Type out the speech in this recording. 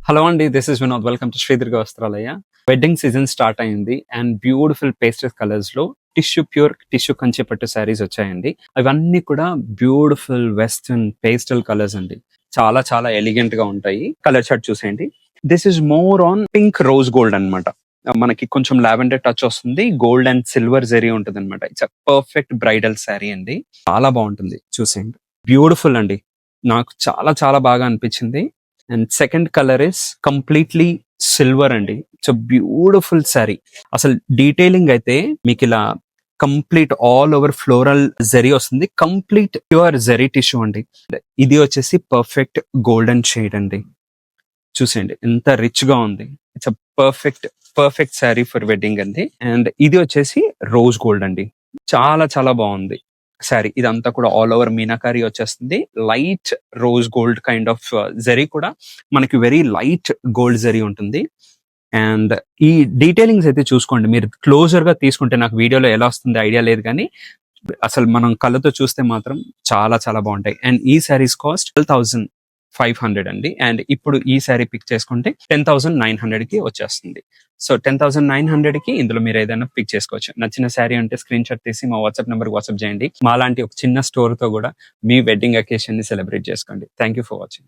Hello అండి, this is Vinod. Welcome to Sri Durga వస్త్రాలయ. Wedding season start అయింది and beautiful pastel colours లో pure tissue Kanchi పట్టు శారీస్ వచ్చాయండి. అవన్నీ కూడా బ్యూటిఫుల్ వెస్టర్న్ పేస్టల్ కలర్స్ అండి. చాలా చాలా ఎలిగెంట్ గా ఉంటాయి. కలర్ చార్ట్ చూసేయండి. This is more on pink rose gold అన్నమాట. మనకి కొంచెం లావెండర్ టచ్ వస్తుంది. గోల్డ్ అండ్ సిల్వర్ జరీ ఉంటుంది అనమాట. ఇట్స్ పర్ఫెక్ట్ బ్రైడల్ శారీ అండి. చాలా బాగుంటుంది, చూసేయండి. బ్యూటిఫుల్ అండి, నాకు చాలా చాలా బాగా అనిపించింది. And second colour is completely silver అండి. It's beautiful sari. అసలు డీటెయిలింగ్ అయితే మీకు ఇలా complete all over floral zari వస్తుంది. కంప్లీట్ ప్యూర్ జరీ టిష్యూ అండి. ఇది వచ్చేసి పర్ఫెక్ట్ గోల్డెన్ షేడ్ అండి. చూసేయండి ఎంత రిచ్ గా ఉంది. It's perfect sari for wedding అండి. అండ్ ఇది వచ్చేసి రోజ్ గోల్డ్ అండి. చాలా చాలా బాగుంది శారీ. ఇదంతా కూడా ఆల్ ఓవర్ మీనాకారి వచ్చేస్తుంది. Light rose gold kind of zari కూడా మనకి వెరీ లైట్ గోల్డ్ జరీ ఉంటుంది. అండ్ ఈ డీటెయిలింగ్స్ అయితే చూసుకోండి, మీరు క్లోజర్ గా తీసుకుంటే, నాకు వీడియోలో ఎలా వస్తుంది ఐడియా లేదు కానీ అసలు మనం కళ్ళతో చూస్తే మాత్రం చాలా చాలా బాగుంటాయి. అండ్ ఈ శారీస్ కాస్ట్ 12,500 అండి. అండ్ ఇప్పుడు ఈ శారీ పిక్ చేసుకుంటే 10,900 కి వచ్చేస్తుంది. సో 10,900 కి ఇందులో మీరు ఏదైనా పిక్ చేసుకోవచ్చు. నచ్చిన శారీ అంటే స్క్రీన్ షాట్ తీసి మా వాట్సాప్ నెంబర్ వాట్సాప్ చేయండి. మాలాంటి ఒక చిన్న స్టోర్ తో కూడా మీ వెడ్డింగ్ అకేషన్ ని సెలబ్రేట్ చేసుకోండి. Thank you for watching.